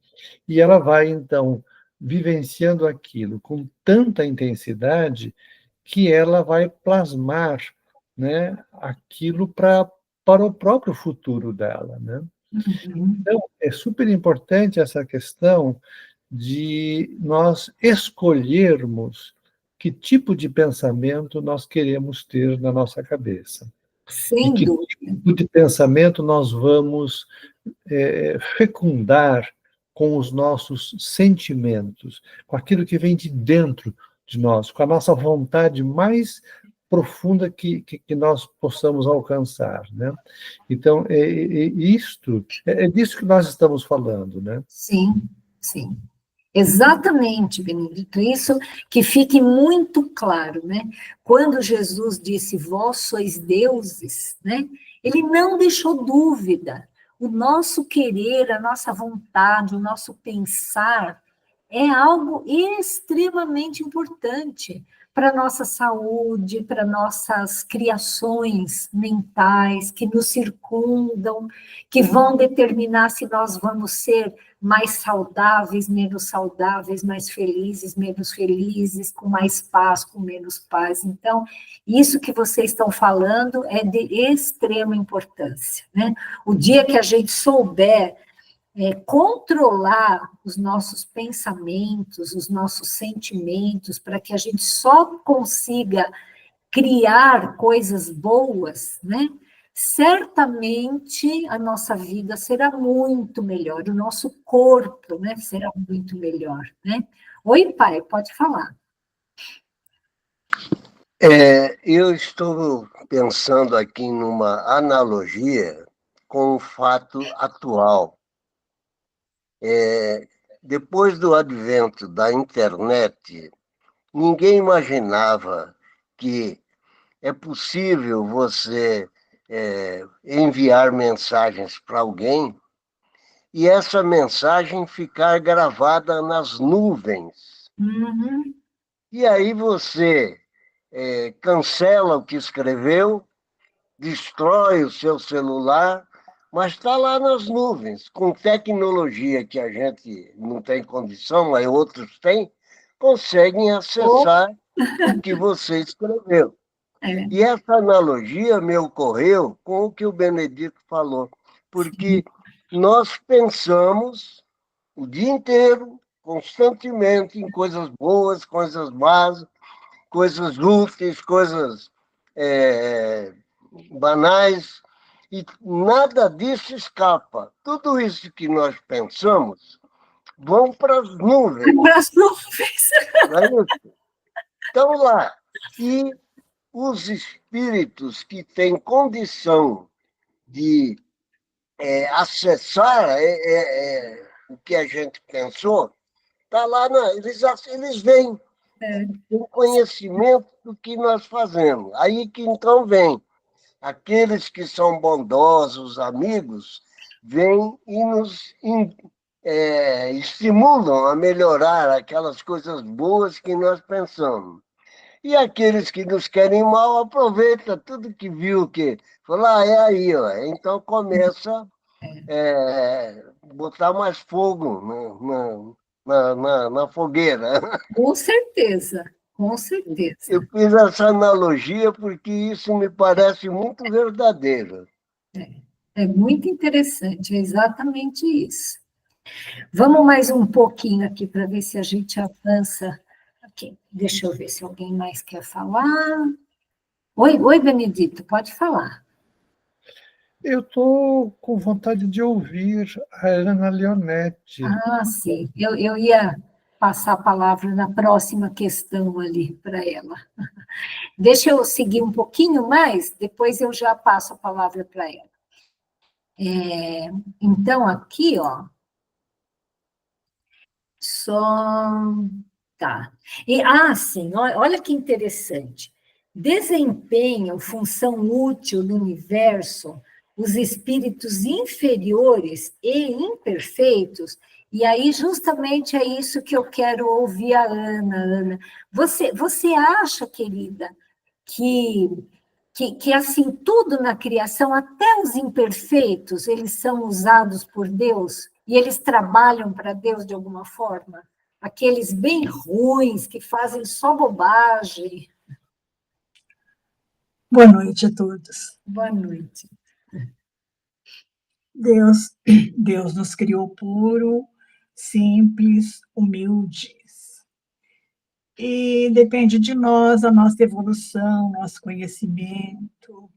E ela vai, então, vivenciando aquilo com tanta intensidade que ela vai plasmar, né, aquilo para o próprio futuro dela, né? Uhum. Então, é super importante essa questão de nós escolhermos que tipo de pensamento nós queremos ter na nossa cabeça. Sem E que dúvida. tipo de pensamento nós vamos fecundar com os nossos sentimentos, com aquilo que vem de dentro de nós, com a nossa vontade mais profunda que nós possamos alcançar, né? Então, é disso que nós estamos falando, né? Sim, sim. Exatamente, Benedito. Isso que fique muito claro, né? Quando Jesus disse, vós sois deuses, né? Ele não deixou dúvida. O nosso querer, a nossa vontade, o nosso pensar é algo extremamente importante para a nossa saúde, para nossas criações mentais que nos circundam, que vão determinar se nós vamos ser mais saudáveis, menos saudáveis, mais felizes, menos felizes, com mais paz, com menos paz. Então, isso que vocês estão falando é de extrema importância, né? O dia que a gente souber controlar os nossos pensamentos, os nossos sentimentos, para que a gente só consiga criar coisas boas, né? Certamente a nossa vida será muito melhor, o nosso corpo, né, será muito melhor, né? Oi, pai, pode falar. Eu estou pensando aqui numa analogia com o fato atual. Depois do advento da internet, ninguém imaginava que é possível você enviar mensagens para alguém e essa mensagem ficar gravada nas nuvens. Uhum. E aí você cancela o que escreveu, destrói o seu celular, mas está lá nas nuvens, com tecnologia que a gente não tem condição, mas outros têm, conseguem acessar o que você escreveu. E essa analogia me ocorreu com o que o Benedito falou, porque nós pensamos o dia inteiro, constantemente, em coisas boas, coisas más, coisas úteis, coisas banais, e nada disso escapa. Tudo isso que nós pensamos vão para as nuvens. Para as nuvens. Não é isso? Estão lá. E os espíritos que têm condição de acessar o que a gente pensou, está lá, eles veem o conhecimento do que nós fazemos. Aí que então vem aqueles que são bondosos, amigos, vêm e nos estimulam a melhorar aquelas coisas boas que nós pensamos. E aqueles que nos querem mal, aproveita tudo que viu, que fala, é aí, ó. Então começa a botar mais fogo na fogueira. Com certeza, com certeza. Eu fiz essa analogia porque isso me parece muito verdadeiro. É muito interessante, é exatamente isso. Vamos mais um pouquinho aqui para ver se a gente avança. Aqui, deixa eu ver se alguém mais quer falar. Oi, Benedito, pode falar. Eu estou com vontade de ouvir a Ana Leonetti. Ah, sim. Eu ia passar a palavra na próxima questão ali para ela. Deixa eu seguir um pouquinho mais, depois eu já passo a palavra para ela. Então, aqui, ó. Tá. Sim, olha que interessante. Desempenham função útil no universo os espíritos inferiores e imperfeitos, e aí justamente é isso que eu quero ouvir a Ana. Você acha, querida, que assim, tudo na criação, até os imperfeitos, eles são usados por Deus e eles trabalham para Deus de alguma forma? Aqueles bem ruins, que fazem só bobagem. Boa noite a todos. Boa noite. Deus nos criou puro, simples, humildes. E depende de nós, a nossa evolução, nosso conhecimento,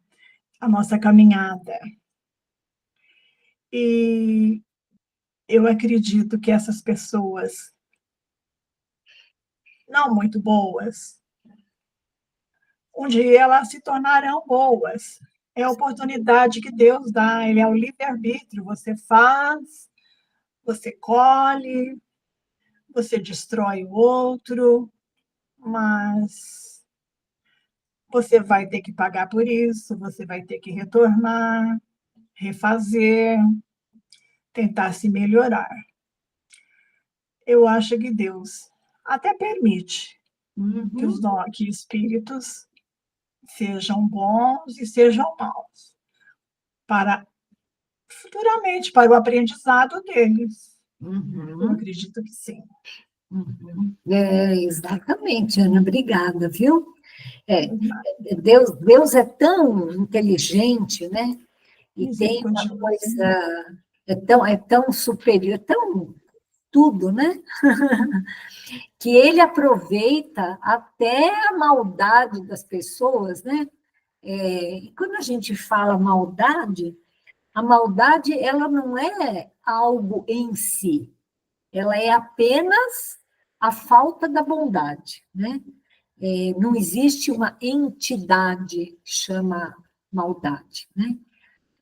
a nossa caminhada. E eu acredito que essas pessoas não muito boas, um dia elas se tornarão boas. É a oportunidade que Deus dá, ele é o livre-arbítrio. Você faz, você colhe, você destrói o outro, mas você vai ter que pagar por isso, você vai ter que retornar, refazer, tentar se melhorar. Eu acho que Deus até permite que espíritos sejam bons e sejam maus, futuramente, para o aprendizado deles. Eu acredito que sim. Exatamente, Ana, obrigada, viu? Deus é tão inteligente, né? E tem uma coisa, é tão superior, tão tudo, né? Que ele aproveita até a maldade das pessoas, né? E quando a gente fala maldade, a maldade, ela não é algo em si, ela é apenas a falta da bondade, né? Não existe uma entidade que chama maldade, né?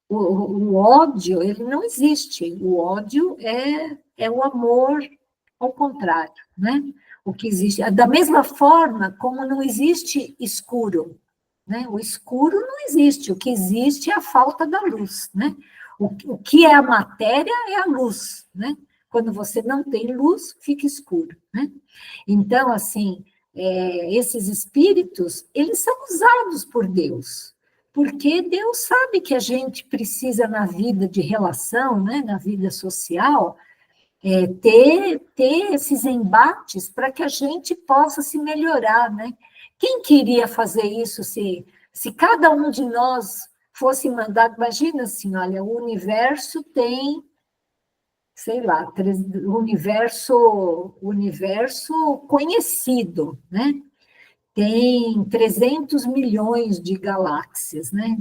O ódio, ele não existe. O ódio é o amor ao contrário, né? O que existe, da mesma forma como não existe escuro, né? O escuro não existe, o que existe é a falta da luz, né? O que é a matéria é a luz, né? Quando você não tem luz, fica escuro, né? Então, assim, esses espíritos, eles são usados por Deus, porque Deus sabe que a gente precisa, na vida de relação, né, na vida social, ter esses embates para que a gente possa se melhorar, né? Quem queria fazer isso se cada um de nós fosse mandado? Imagina assim, olha, o universo tem, sei lá, universo conhecido, né? Tem 300 milhões de galáxias, né?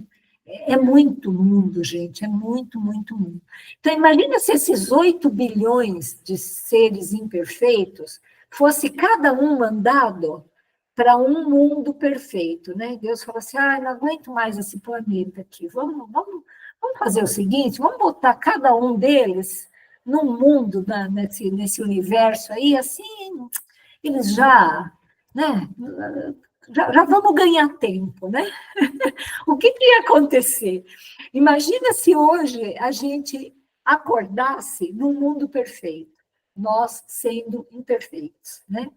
É muito mundo, gente, é muito, muito mundo. Então, imagina se esses 8 bilhões de seres imperfeitos fosse cada um mandado para um mundo perfeito, né? Deus fala assim, não aguento mais esse planeta aqui, vamos fazer o seguinte, vamos botar cada um deles num mundo, nesse universo aí, assim, eles já, né? Já vamos ganhar tempo, né? O que ia acontecer? Imagina se hoje a gente acordasse num mundo perfeito, nós sendo imperfeitos, né?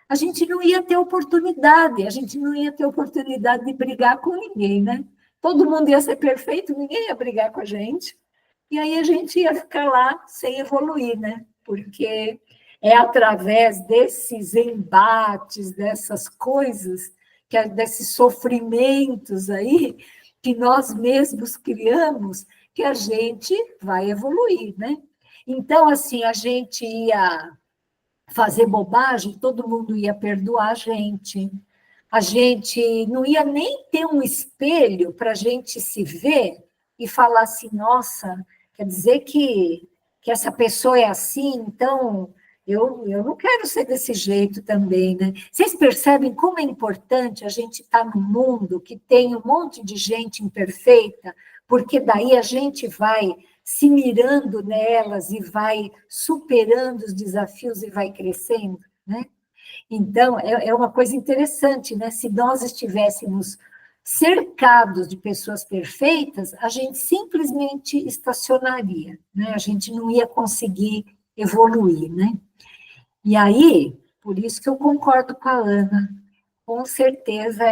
A gente não ia ter oportunidade, de brigar com ninguém, né? Todo mundo ia ser perfeito, ninguém ia brigar com a gente, e aí a gente ia ficar lá sem evoluir, né? Porque é através desses embates, dessas coisas, desses sofrimentos aí, que nós mesmos criamos, que a gente vai evoluir, né? Então, assim, a gente ia fazer bobagem, todo mundo ia perdoar a gente não ia nem ter um espelho para a gente se ver e falar assim, nossa, quer dizer que essa pessoa é assim, então eu não quero ser desse jeito também, né? Vocês percebem como é importante a gente estar num mundo que tem um monte de gente imperfeita, porque daí a gente vai se mirando nelas e vai superando os desafios e vai crescendo, né? Então, é uma coisa interessante, né? Se nós estivéssemos cercados de pessoas perfeitas, a gente simplesmente estacionaria, né? A gente não ia conseguir evoluir, né? E aí, por isso que eu concordo com a Ana, com certeza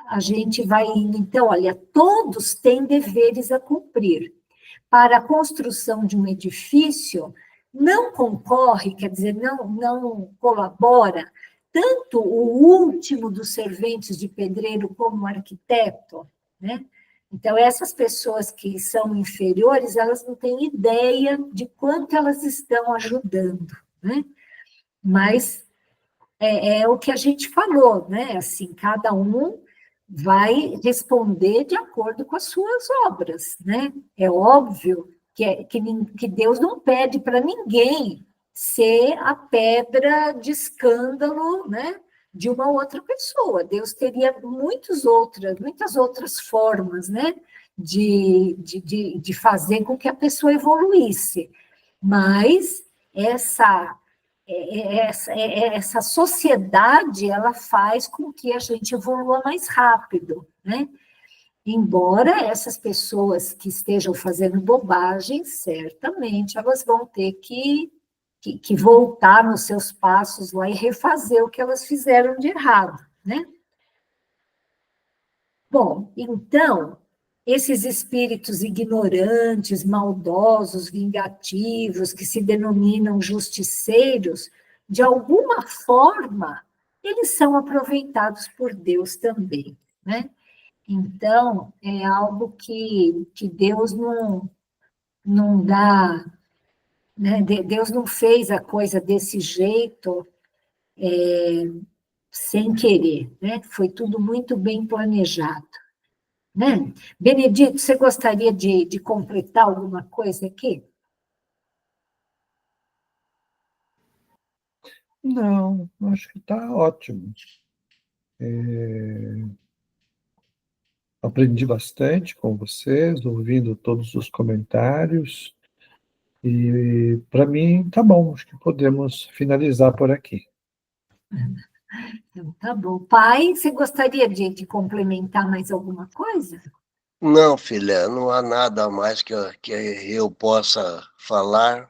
a gente vai indo. Então, olha, todos têm deveres a cumprir. Para a construção de um edifício, não concorre, quer dizer, não colabora, tanto o último dos serventes de pedreiro como o arquiteto, né? Então, essas pessoas que são inferiores, elas não têm ideia de quanto elas estão ajudando, né? Mas é o que a gente falou, né? Assim, cada um vai responder de acordo com as suas obras, né? É óbvio que Deus não pede para ninguém ser a pedra de escândalo, né, de uma outra pessoa. Deus teria muitas outras formas, né, de fazer com que a pessoa evoluísse. Mas essa sociedade, ela faz com que a gente evolua mais rápido, né? Embora essas pessoas que estejam fazendo bobagem, certamente elas vão ter que voltar nos seus passos lá e refazer o que elas fizeram de errado, né? Bom, então, esses espíritos ignorantes, maldosos, vingativos, que se denominam justiceiros, de alguma forma, eles são aproveitados por Deus também, né? Então, é algo que Deus não dá, né? Deus não fez a coisa desse jeito sem querer, né? Foi tudo muito bem planejado, né? Benedito, você gostaria de completar alguma coisa aqui? Não, acho que está ótimo. Aprendi bastante com vocês, ouvindo todos os comentários, e para mim tá bom, acho que podemos finalizar por aqui. Então, tá bom. Pai, você gostaria de complementar mais alguma coisa? Não, filha, não há nada mais que eu possa falar.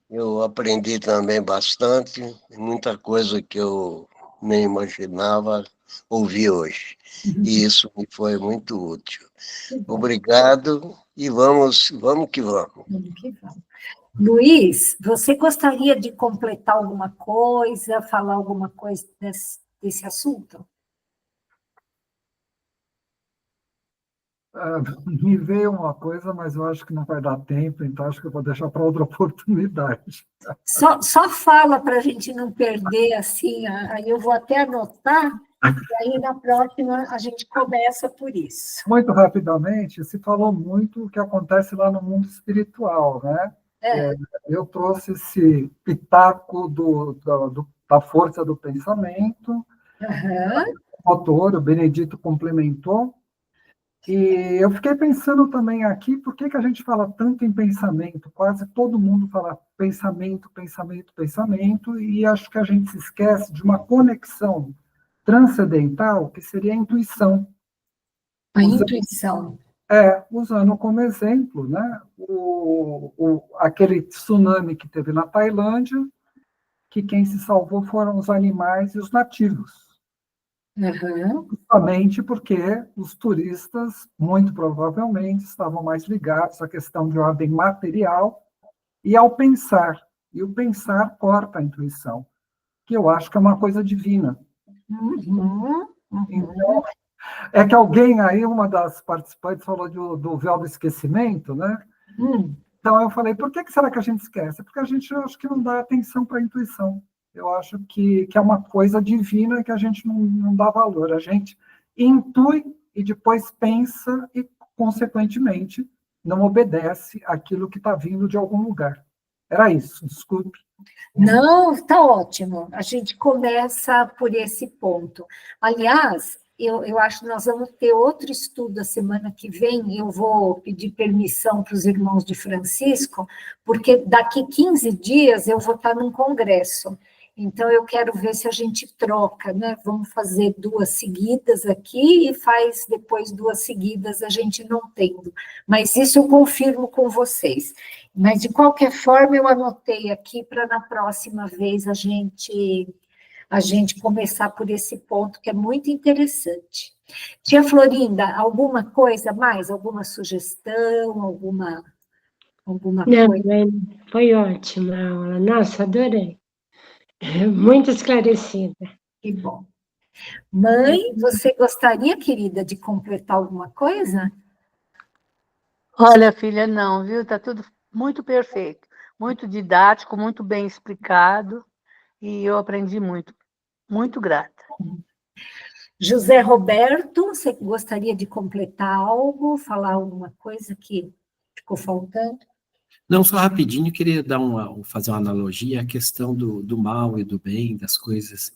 Eu aprendi também bastante, muita coisa que eu nem imaginava ouvir hoje. E isso me foi muito útil. Obrigado e vamos que vamos. Vamos que vamos. Luiz, você gostaria de completar alguma coisa, falar alguma coisa desse assunto? Me veio uma coisa, mas eu acho que não vai dar tempo, então acho que eu vou deixar para outra oportunidade. Só fala para a gente não perder, assim, aí eu vou até anotar, e aí na próxima a gente começa por isso. Muito rapidamente, se falou muito o que acontece lá no mundo espiritual, né? Eu trouxe esse pitaco da força do pensamento, o autor, o Benedito complementou, e eu fiquei pensando também aqui, por que a gente fala tanto em pensamento? Quase todo mundo fala pensamento, pensamento, pensamento, e acho que a gente se esquece de uma conexão transcendental, que seria a intuição. A intuição. Usando como exemplo, né, aquele tsunami que teve na Tailândia, que quem se salvou foram os animais e os nativos. Justamente porque os turistas, muito provavelmente, estavam mais ligados à questão de ordem material e ao pensar. E o pensar corta a intuição, que eu acho que é uma coisa divina. Então, é que alguém aí, uma das participantes, falou do véu do esquecimento, né? Então eu falei, por que será que a gente esquece? Porque a gente, eu acho que não dá atenção para a intuição. Eu acho que é uma coisa divina que a gente não dá valor. A gente intui e depois pensa e, consequentemente, não obedece aquilo que está vindo de algum lugar. Era isso, desculpe. Não, está ótimo. A gente começa por esse ponto. Aliás, eu acho que nós vamos ter outro estudo a semana que vem. Eu vou pedir permissão para os irmãos de Francisco, porque daqui 15 dias eu vou estar num congresso. Então, eu quero ver se a gente troca, né? Vamos fazer 2 seguidas aqui e faz depois 2 seguidas, a gente não tendo. Mas isso eu confirmo com vocês. Mas, de qualquer forma, eu anotei aqui para na próxima vez a gente começar por esse ponto, que é muito interessante. Tia Florinda, alguma coisa mais? Alguma sugestão? Alguma coisa? Foi ótima a aula. Nossa, adorei. Muito esclarecida. Que bom. Mãe, você gostaria, querida, de completar alguma coisa? Olha, filha, não, viu? Tá tudo muito perfeito, muito didático, muito bem explicado, e eu aprendi muito, muito grata. José Roberto, você gostaria de completar algo, falar alguma coisa que ficou faltando? Não, só rapidinho, eu queria fazer uma analogia à questão do mal e do bem, das coisas,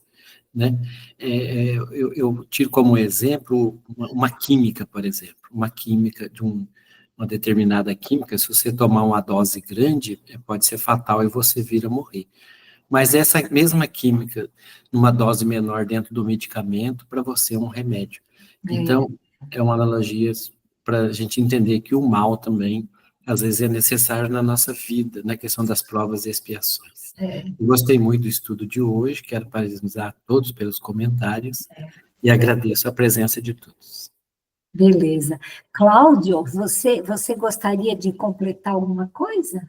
né? Eu tiro como exemplo uma química, por exemplo, uma química de uma determinada química, se você tomar uma dose grande, pode ser fatal e você vir a morrer. Mas essa mesma química, numa dose menor dentro do medicamento, para você é um remédio. Então, é uma analogia para a gente entender que o mal também, às vezes, é necessário na nossa vida, na questão das provas e expiações. Eu gostei muito do estudo de hoje, quero parabenizar a todos pelos comentários e agradeço a presença de todos. Beleza. Cláudio, você gostaria de completar alguma coisa?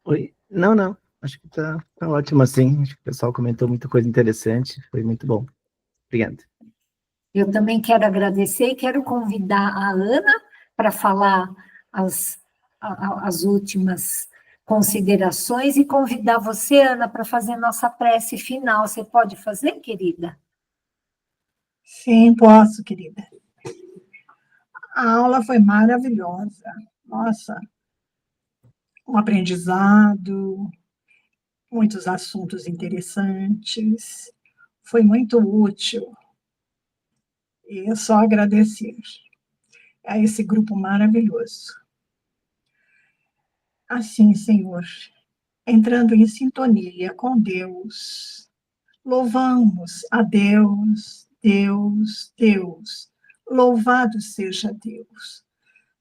Oi? Não. Acho que tá ótimo assim. Acho que o pessoal comentou muita coisa interessante. Foi muito bom. Obrigado. Eu também quero agradecer e quero convidar a Ana para falar as últimas considerações e convidar você, Ana, para fazer nossa prece final. Você pode fazer, querida? Sim, posso, querida. A aula foi maravilhosa. Nossa, um aprendizado, muitos assuntos interessantes. Foi muito útil. E é só agradecer a esse grupo maravilhoso. Assim, Senhor, entrando em sintonia com Deus, louvamos a Deus, Deus, Deus. Louvado seja Deus.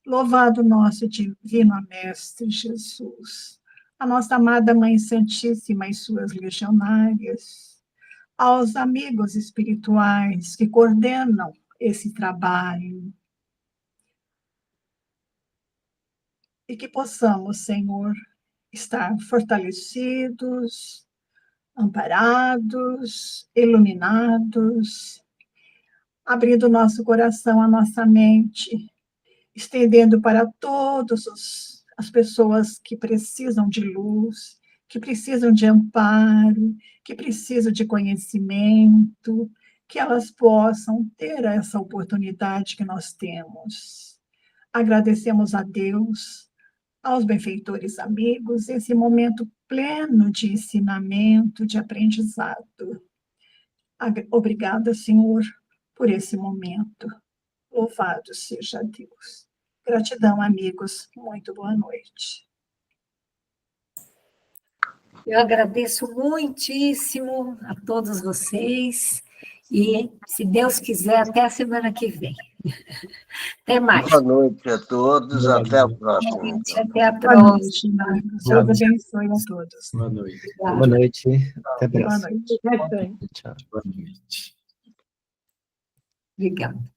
Louvado nosso divino Mestre Jesus, a nossa amada Mãe Santíssima e suas legionárias, aos amigos espirituais que coordenam esse trabalho, e que possamos, Senhor, estar fortalecidos, amparados, iluminados, abrindo nosso coração, a nossa mente, estendendo para todas as pessoas que precisam de luz, que precisam de amparo, que precisam de conhecimento, que elas possam ter essa oportunidade que nós temos. Agradecemos a Deus, aos benfeitores amigos, esse momento pleno de ensinamento, de aprendizado. Obrigada, Senhor, por esse momento. Louvado seja Deus. Gratidão, amigos. Muito boa noite. Eu agradeço muitíssimo a todos vocês e, se Deus quiser, até a semana que vem. Até mais. Boa noite a todos, até a próxima. Boa noite, até a Boa noite, próxima. amigos. Deus abençoe a todos. Boa noite. Boa noite. Até a Boa próxima. noite. Tchau. Boa noite. Obrigada.